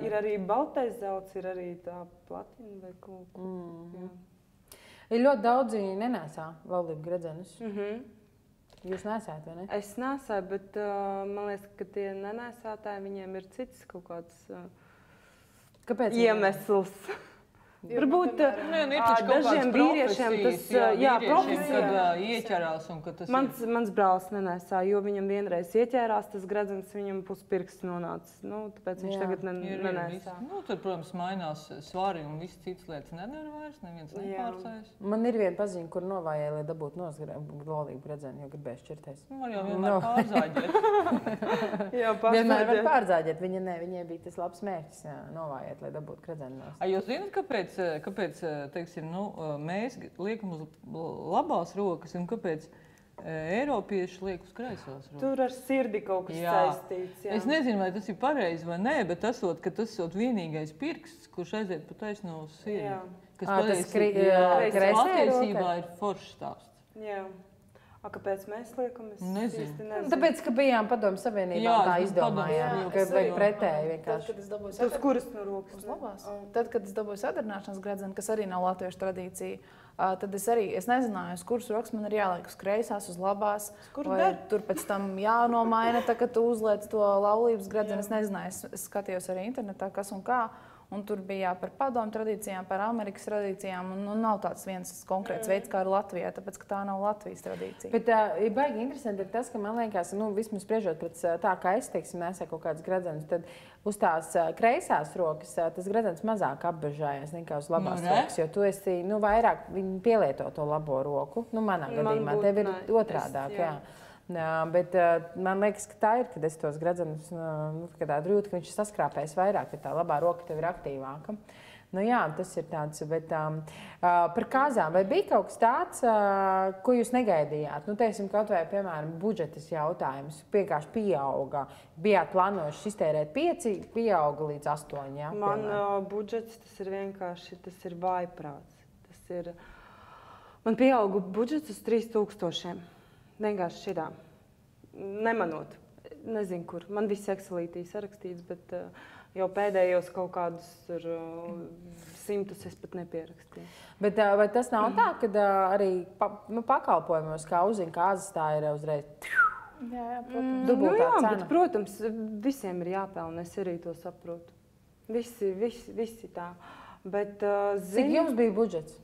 Speaker 4: Ir arī baltais zelts, ir arī tā platina vai kaut ko.
Speaker 1: Ir ļoti daudzi nenēsā laulību gradzenus. Jūs nesāt, vai ne?
Speaker 4: Es nesāju, bet man liekas, ka tie nenēsātāji, viņiem ir cits kaut kāds iemesls. Varbūt dažiem vīriešiem tas
Speaker 2: profesija ieķerās un ka tas
Speaker 4: Mans brālis nenēsā, jo viņam vienreiz ieķērās, tas gradzens viņam puspirksts nonāca. Tāpēc viņš tagad nenēsā.
Speaker 2: Tur, protams, mainās svari un viss cits lietas nedara vairs, neviens nepārcējas.
Speaker 1: Man ir viena paziņa, kur novājēja, lai dabūtu laulību gradzenu, jo gribēju šķirties.
Speaker 2: Var jau vienmēr pārzāģēt.
Speaker 1: Vienmēr var pārzāģēt. Viņai bija tas labs mērķis novājēt, lai dabūtu gradzenu.
Speaker 2: Jūs zināt, kāpēc teiksim, mēs liekam uz labās rokas un kāpēc Eiropieši liek uz kreisās rokas?
Speaker 4: Tur ar sirdi kaut kas saistīts.
Speaker 2: Es nezinu, vai tas ir pareizi vai nē, bet tas ir vienīgais pirksts, kurš aiziet pa taisno uz sirdi. Kas patiesībā ir foršs stāsts.
Speaker 4: Jā. Kāpēc mēs liekam? Es
Speaker 2: nezinu.
Speaker 1: Tāpēc, ka bijām Padomju Savienībā, tā izdomājām, ka vajag pretēji vienkārši.
Speaker 4: Tas kuras no rokas?
Speaker 3: Tad, kad es dabūju sadarbināšanas gradzenu, kas arī nav latviešu tradīcija, tad es nezināju, uz kuras rokas man ir jāliek uz kreisās, uz labās. Vai tur pēc tam jānomaina, tā, ka tu uzliec to laulības gradzenu. Es nezināju, es skatījos arī internetā, kas un kā. Un tur bija par padomu tradīcijām, par Amerikas tradīcijām. Un nav tāds viens konkrēts veids, kā ar Latvijā, tāpēc, ka tā nav Latvijas tradīcija.
Speaker 1: Bet baigi interesanti ir tas, ka man liekas, vismaz spriežot pēc tā, kā es, nesēju kaut kādas gradzenus, tad uz tās kreisās rokas tas gradzens mazāk apbežājas nekā uz labās rokas, jo tu esi, vairāk viņi pielieto to labo roku. Manā gadījumā tev ir otrādāk, jā. Bet man liekas, ka tā ir, kad es tos gradzenus, kad tādu jūtu, ka viņš saskrāpēs vairāk, ka tā labā roka tev ir aktīvāka. Jā, tas ir tāds, bet par kāzām, vai bija kaut kas tāds, ko jūs negaidījāt? Teiksim, kaut vai, piemēram, budžetas jautājums vienkārši pieauga. Bijāt plānojuši iztērēt 5, pieauga līdz 8, jā?
Speaker 4: Man budžets, tas ir vienkārši, tas ir vājprāts. Man pieauga budžets uz 3000. Vienkārši šitā. Nemanot. Nezinu, kur. Man viss Excelītī sarakstīts, bet jau pēdējos kaut kādus 100 es pat nepierakstīju.
Speaker 1: Bet vai tas nav tā, ka arī pakalpojumos, kā uzzina kāzas, tā ir uzreiz dubultā cena?
Speaker 4: Bet, protams, visiem ir jāpelna. Es arī to saprotu. Visi tā. Bet,
Speaker 1: cik jums bija budžets?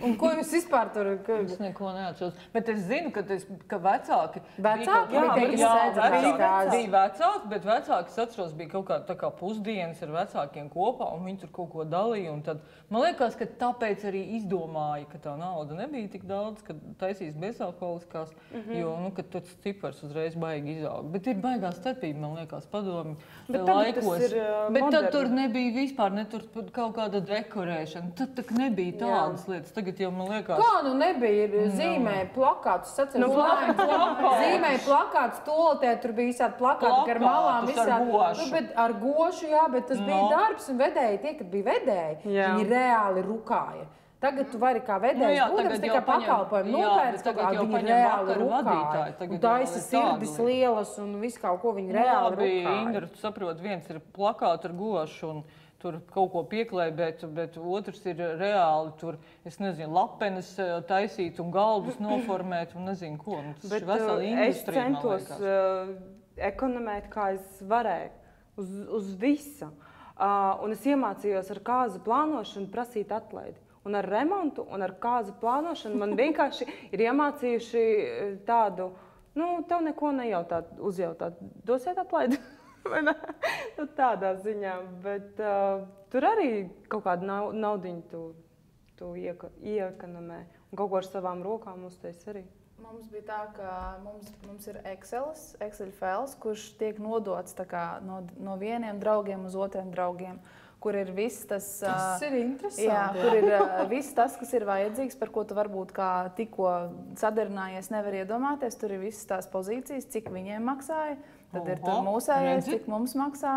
Speaker 1: Un ko jūs vispār tur?
Speaker 2: Es neko neatceros. Bet es zinu, ka vecāki...
Speaker 1: Vecāki?
Speaker 2: Bija vecāki, bet vecāki, es atceros, bija kaut kā tā kā pusdienas ar vecākiem kopā, un viņi tur kaut ko dalīja. Un tad, man liekas, ka tāpēc arī izdomāja, ka tā nauda nebija tik daudz, ka taisīs bezalkoholiskās, jo, kad tas cipars uzreiz baigi izaug. Bet ir baigā starpība, man liekas, padomju laikos. Bet tad tur nebija vispār, ne tur kaut kāda dekorēšana. Tad nebija tādas lietas. tagad jau man liekas...
Speaker 1: Kā nu nebija? Zīmēja plakātus, zīmēja plakātus tolotē, tur bija visādi plakāti gar malām, visādi. Ar gošu, jā, bet tas bija darbs un vedēji, tie, kad bija vedēji, viņi reāli rukāja. Tagad tu vari kā vedējs būdams tikai pakalpojumu nopērts, viņi reāli rukāja. Un taisa sirdis lielas un visu kaut ko viņi reāli rukāja.
Speaker 2: Indra, tu saproti, viens ir plakāti ar gošu un tur kaut ko pieklēja, bet otrs ir reāli tur, es nezinu, lapenes taisīt un galdus noformēt un nezinu ko. Tas ir vesela industrija, man liekas.
Speaker 4: Es centos ekonomēt, kā es varēju, uz visu. Un es iemācījos ar kāzu plānošanu prasīt atlaidi. Un ar remontu, un ar kāzu plānošanu man vienkārši ir iemācījuši tādu, tev neko nejautāt, uzjautāt, dosiet atlaidi, vai ne? Tādā ziņā, bet tur arī kaut kādu naudiņu tu iekonomē, un kaut ko ar savām rokām uztais arī.
Speaker 3: Mums bija tā, ka mums ir Excel fails, kurš tiek nodots tā kā no vieniem draugiem uz otriem draugiem. Kur ir viss tas,
Speaker 1: ir interesanti.
Speaker 3: Jā, kur ir viss tas, kas ir vajadzīgs, par ko tu varbūt kā tikko sadarinājies nevar iedomāties. Tur ir visas tās pozīcijas, cik viņiem maksāja. Tad ir tur mūsējais, cik mums maksā.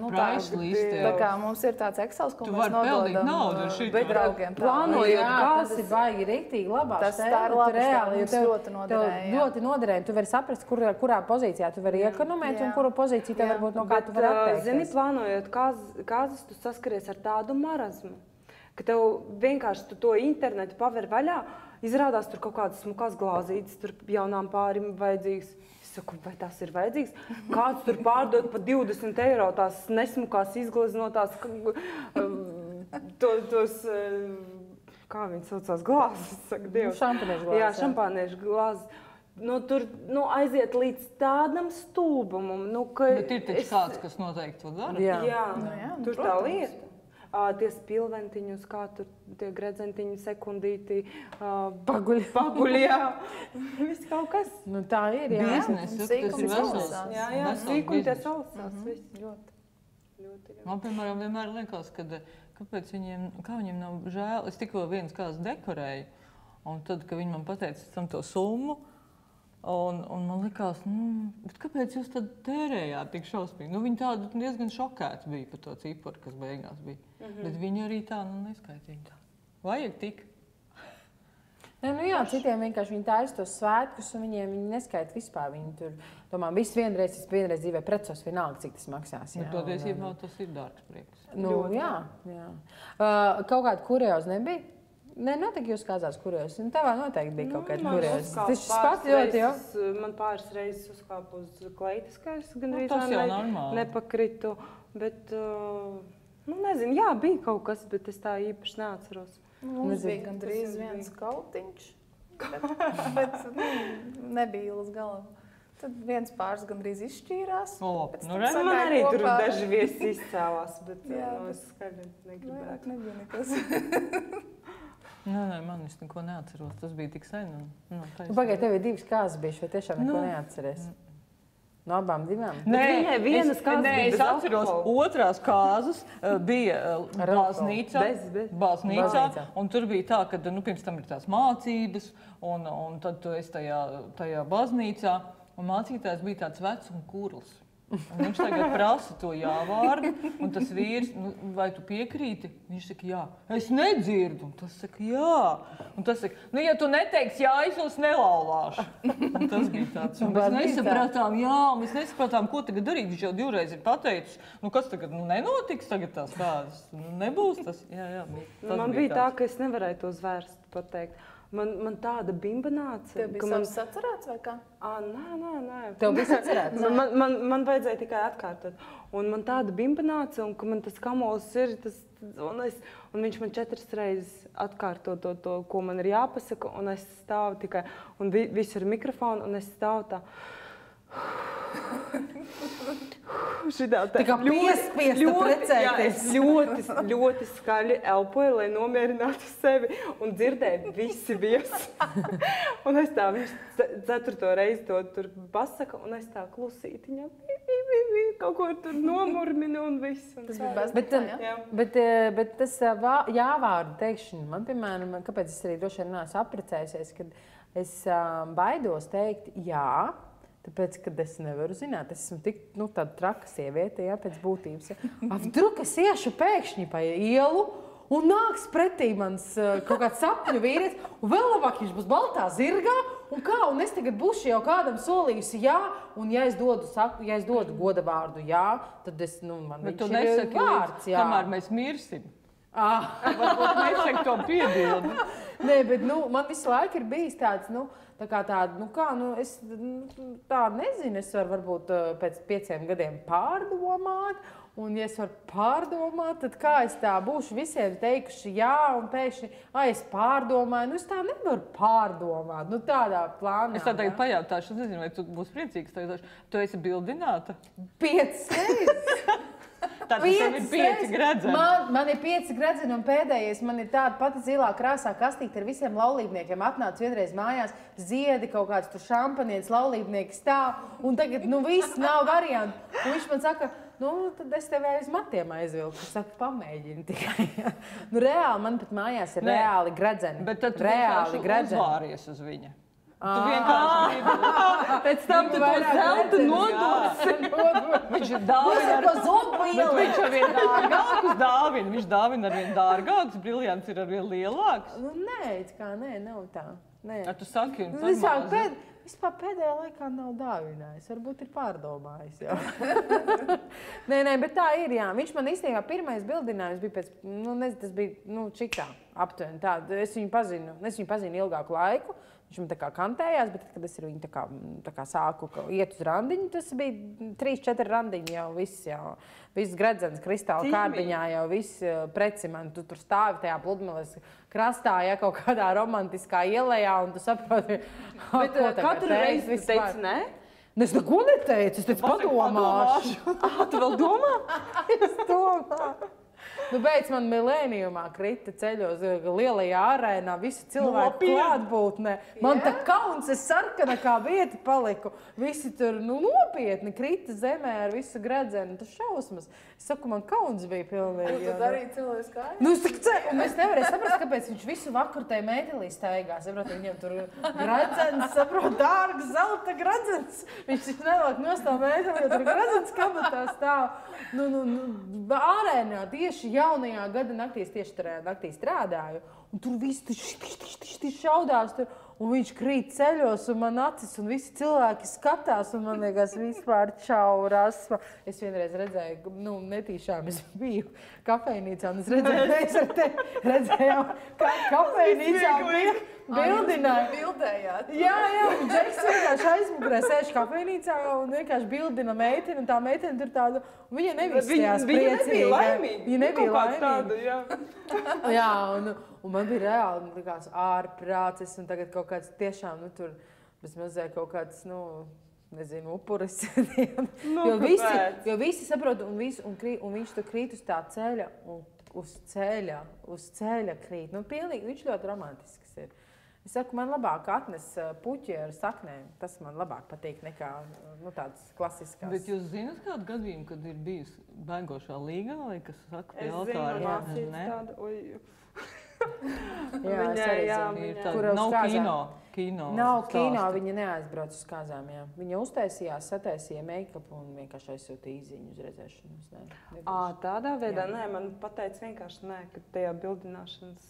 Speaker 3: Tā kā mums ir tāds Excels, ko mēs nododam draugiem.
Speaker 1: Tas ir baigi riktīgi labāk.
Speaker 3: Tas tā ir labi, mums ļoti noderēja.
Speaker 1: Ļoti noderēja. Tu vari saprast, kurā pozīcijā tu vari iekonomēt un kuru pozīciju tev varbūt no kā tu vari atteikties.
Speaker 4: Zini, plānojot kāzas, tu saskaries ar tādu marazmu, ka tev vienkārši tu to internetu paver vaļā, izrādās tur kaut kādas smukās glāzītes, tur jaunām pārim vajadzīgas. Es saku, vai tas ir vajadzīgs? Kāds tur pārdod par 20 eiro tās nesmukās izgleznotās, tos, kā viņi saucās, glāzes, saka Dievs.
Speaker 1: Šampaniešu glāzes.
Speaker 4: Jā, šampaniešu glāzes. Tur aiziet līdz tādam stulbumam.
Speaker 2: Bet ir taču kāds, kas noteikti to dara?
Speaker 4: Jā, tur tā lieta. Tie spilventiņus, kā tur tie gredzentiņi, sekundīti, paguļi, jā. Viss kaut kas.
Speaker 1: Tā ir, jā.
Speaker 2: Biznes, tas ir vesels.
Speaker 4: Jā, sīkumi tie salasās, viss.
Speaker 3: Ļoti.
Speaker 2: Man, piemēram, vienmēr liekas, kāpēc kā viņiem nav žēl. Es tikko viens kāds dekorēju, un tad, kad viņi man pateica tam to summu, un man likās, bet kāpēc jūs tad tērējāt tik šausmīgi? Viņi tādi diezgan šokēti bija par to ciparu, kas beigās bija. Bet viņi arī tā neskaitīja tā. Vajag tik.
Speaker 1: Jā, citiem vienkārši viņi taisa tos svētkus, un viņi neskaita vispār. Viņi tur, domā, viss vienreiz dzīvē precos vienalga, cik tas maksās.
Speaker 2: Bet patiesībā tas ir dārgs prieks.
Speaker 1: Jā. Kaut kāda kurioza nebija? Noteikti jūs kāzās kuriozi. Tavā noteikti bija kaut kāda kuriozi. Tas pats ļoti, jo?
Speaker 4: Man pāris reizes uzkāpu uz kleitas, ka es gandrīz nepakritu. Bet, nezinu, jā, bija kaut kas, bet es tā īpaši neatceros.
Speaker 3: Mums bija gandrīz viens kautiņš, bet nebija līdz galam. Tad viens pāris gandrīz izšķīrās.
Speaker 4: Man arī tur daži viesi izcēlās, bet es skaidri negribētu.
Speaker 3: Nebija nekas.
Speaker 2: Nē, man es neko neatceros. Tas bija tik sen.
Speaker 1: Pagaid, tev ir divas kāzas bijušas, vai tiešām neko neatceries? No abām divām?
Speaker 2: Nē,
Speaker 4: vienas kāzas bija
Speaker 2: es atceros, otrās kāzas bija baznīcā, un tur bija tā, ka pirms tam ir tās mācības, un tad tu esi tajā baznīcā, un mācītājs bija tāds vecs un kurls. Un viņš tagad prasa to jā-vārdu, un tas vīrs, vai tu piekrīti? Viņš saka, jā. Es nedzirdu. Un tas saka, jā. Un tas saka, ja tu neteiksi jā, es jūs nelaulāšu. Un tas bija tāds. Un mēs nesapratām, ko tagad darīt. Viņš jau divreiz ir pateicis, kas tagad nenotiks, tagad tās kādas. Nebūs tas. Jā.
Speaker 4: Man bija tā, ka es nevarēju to zvērst pateikt. Man tāda bimba nāca.
Speaker 3: Tev bija savs sacerēts vai kā?
Speaker 4: Nē.
Speaker 1: Tev bija sacerēts?
Speaker 4: Man vajadzēja tikai atkārtot. Un man tāda bimba nāca, un ka man tas kamols ir, un viņš man 4 reizes atkārto to, ko man ir jāpasaka, un es stāvu tikai, un viss ir mikrofonu, un es stāvu tā.
Speaker 1: Tā kā piespiesta precēties.
Speaker 4: Ļoti skaļi elpoju, lai nomierinātu sevi un dzirdēju visi viesi. Un es tā, viņš 4. reizi to tur pasaka, un es tā klusītiņā. kaut ko tur nomurmina un viss.
Speaker 3: Tas bija bez
Speaker 1: Bet,
Speaker 3: maksā, ja?
Speaker 1: bet tas jāvārdu teikšana, man, piemēram, kāpēc es arī droši vien neesmu apprecējusies, kad es baidos teikt jā, tāpēc, kad es nevaru zināt, es esmu tik, tāda traka sieviete, jā, pēc būtības. Vdruk, es iešu pēkšņi pa ielu, un nāks pretī mans kaut kāds sapņu vīrietis, un vēl labāk viņš būs baltā zirgā, un es tagad būšu jau kādam solījusi jā, un ja es dodu goda vārdu jā, tad man viņš ir vārds jā.
Speaker 2: Kamēr mēs mirsim. Varbūt nesaka to piebildi.
Speaker 1: Nē, bet man visu laiku ir bijis tāds, es tā nezinu, es varu varbūt pēc 5 gadiem pārdomāt, un ja es varu pārdomāt, tad kā es tā būšu visiem teikuši jā, un pēkšņi, es pārdomāju, es tā nevaru pārdomāt, tādā plānā.
Speaker 2: Es tā tagad pajautāšu, es nezinu, vai tu būsi priecīgs, tagad tu esi bildināta?
Speaker 1: 5 reizes!
Speaker 2: Tātad tev ir 5 gredzeni.
Speaker 1: Man ir 5 gredzeni, un pēdējais man ir tāda pati zilā krāsā kastīte ar visiem laulībniekiem. Atnāca vienreiz mājās, ziedi, kaut kāds tur šampanietis, laulībnieki stāv, un tagad, viss nav variantu. Un viņš man saka, tad es tevi aiz matiem aizvilku. Es saku, pamēģini tikai. Reāli, man pat mājās ir reāli gredzeni.
Speaker 2: Bet tad tu vienkārši uzvāries uz viņa. Tu vienkārši
Speaker 4: pēc tam tu to zelta nodosi.
Speaker 2: Viņš ir dāvina. Viņš ar vien dārgākus dāvina. Viņš dāvina ar vien dārgākus, briljants ir ar vien lielāks.
Speaker 1: Nē, nav tā.
Speaker 2: Tu saki, un formāli.
Speaker 1: Vispār pēdējā laikā nav dāvinājis. Varbūt ir pārdomājis. Nē, bet tā ir. Jā. Viņš man īstenībā pirmais bildinājums bija pēc, tas bija čikā aptuveni tāda. Es viņu pazinu ilgāku laiku. Viņš man tā kā kantējās, bet tad, kad es ar viņu tā kā sāku iet uz randiņu, tas bija 3-4 randiņi jau viss. Viss gredzens, kristāla kārbiņā jau viss preci man. Tu tur stāvi tajā pludmeles krastā, kaut kādā romantiskā ielējā, un tu saproti,
Speaker 4: bet katru reizi tu teici nē?
Speaker 1: Es neko neteicu, es teicu padomāšu.
Speaker 4: Tu vēl domā?
Speaker 1: Es domāju. Beidz man milēnijumā krita ceļos lielajā arēnā, visi cilvēki klātbūtnē. Man tā kauns, es sarkana kā vieta paliku. Visi tur nopietni krita zemē ar visu gredzenu. Tas šausmas. Es saku, man kauns bija pilnīgi.
Speaker 3: Tu darīji cilvēks kāju?
Speaker 1: Un es nevarēju saprast, kāpēc viņš visu vakaru tajā mētelī staigā. Saprot, viņam tur gredzens, saprot, dārgs, zelta gredzens. Viņš nevelk nostāv mētelī, jo tur gredzens kabatā stāv. Ārēnā tieši jaunajā gada naktī, tieši tajā naktī strādāju, un tur viss šaudās tur, un viņš krīt ceļos, un man acis, un visi cilvēki skatās, un man liekas vispār čau, rasma. Es vienreiz redzēju, netīšām es biju kafejnīcā, un es redzēju, ka kafejnīcā bildināja.
Speaker 3: Bildējāt?
Speaker 1: Jā, Džeks vienkārši aizmugurē sēž kafejnīcā un vienkārši bildina meiteni, un tā meiteni tur tādu, viņa nevisījās priecīgi. Viņa nebija laimīga. Jā, un man bija reāli, likās, ārprācis, un tagad kaut kāds tiešām, tur bezmazē kaut kāds, nezinu, upuris. Jo visi saprot, un viņš tur krīt uz tā ceļa, un uz ceļa krīt. Pilnīgi, viņš ļoti romantisks ir. Es saku, man labāk atnes puķi ar saknēm. Tas man labāk patīk nekā tādas klasiskās.
Speaker 2: Bet jūs zināt kādu gadījumu, kad ir bijusi baigošā līga, vai kas saka pie
Speaker 4: Es
Speaker 2: altāra?
Speaker 4: zinu, mācīts tādu.
Speaker 1: Jā, es arī zinu. Kur uz
Speaker 2: Nav
Speaker 1: kāzām.
Speaker 2: kino.
Speaker 1: Nav kino, viņa neaizbrauc uz kāzām, jā. Viņa uztaisījās, sataisīja make-upu un vienkārši aizsūtīja īziņu uz redzēšanos.
Speaker 4: Tādā veidā? Nē, man pateica vienkārši nē, ka tajā bildināšanas,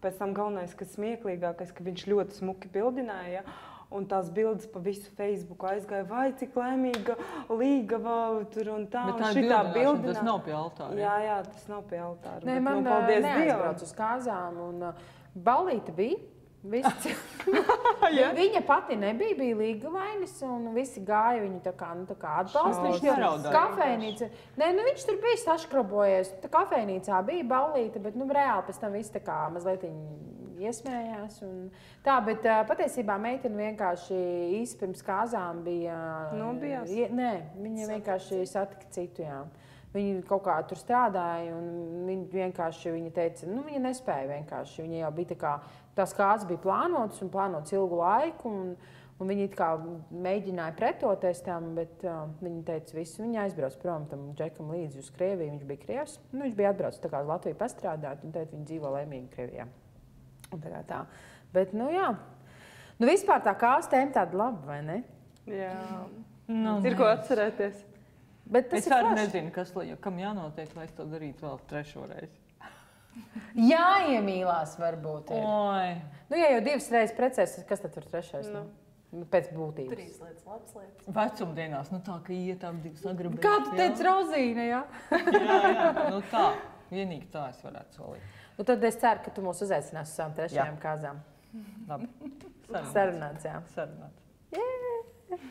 Speaker 4: pēc tam galvenais, kas smieklīgākais, ka viņš ļoti smuki bildināja, un tās bildes pa visu Facebooku aizgāja, vai cik laimīga līgava tur un tā.
Speaker 2: Bet tā ir bildināšana, tas nav pie altāra.
Speaker 4: Jā, tas nav pie altāra.
Speaker 1: Nē, man neaizbrauc uz kāzām un ballīte bija. Viņa pati nebija līgavainis, un visi gāja viņu tā kā atbalstīt. Kafejnīca. Nē, viņš tur bija saškrobojies. Kafejnīcā bija ballīte, bet reāli pēc tam viss tā kā mazliet iesmējās. Tā, bet patiesībā meitene vienkārši īsti pirms kāzām bija...
Speaker 4: Nobijās?
Speaker 1: Nē, viņa vienkārši satika citu, jā. Viņa kaut kā tur strādāja, un viņa teica, viņa nespēja vienkārši. Viņa jau bija tā kā, tās kāzas bija plānotas ilgu laiku, Un viņi it kā mēģināja pretoties tam, bet viņi teica, visu viņi aizbrauc prom tam Džekam līdzi uz Krieviju. Viņš bija Krievs. Nu, viņš bija atbraucis tā kā uz Latviju pastrādāt, un teica, viņi dzīvo laimīgi Krievijā. Un tā. Bet, nu jā. Nu, vispār tā kāzu tēma tāda laba, vai ne?
Speaker 4: Jā.
Speaker 2: Nu,
Speaker 4: Ir ko atcerēties.
Speaker 1: Bet tas
Speaker 2: es arī nezinu, kam jānotiek, lai es to darītu vēl 3. reizi.
Speaker 1: Jāiemīlās varbūt ir.
Speaker 2: Oi.
Speaker 1: Nu, ja jau 2 reizes precēs, kas tad tur 3? Nu, pēc būtības.
Speaker 3: 3 lietas, labas lietas.
Speaker 2: Vecumdienās, nu tā, ka iet ap 2 sagrabēt.
Speaker 1: Kā tu teici, Rozīne, jā?
Speaker 2: Jā, nu tā. Vienīgi tā es varētu solīt.
Speaker 1: Nu, tad es ceru, ka tu mūs uzaicināsi uz savām 3. kāzām.
Speaker 2: Labi.
Speaker 1: Sarunāts, jā.
Speaker 2: Sarunāts.
Speaker 1: Yeah.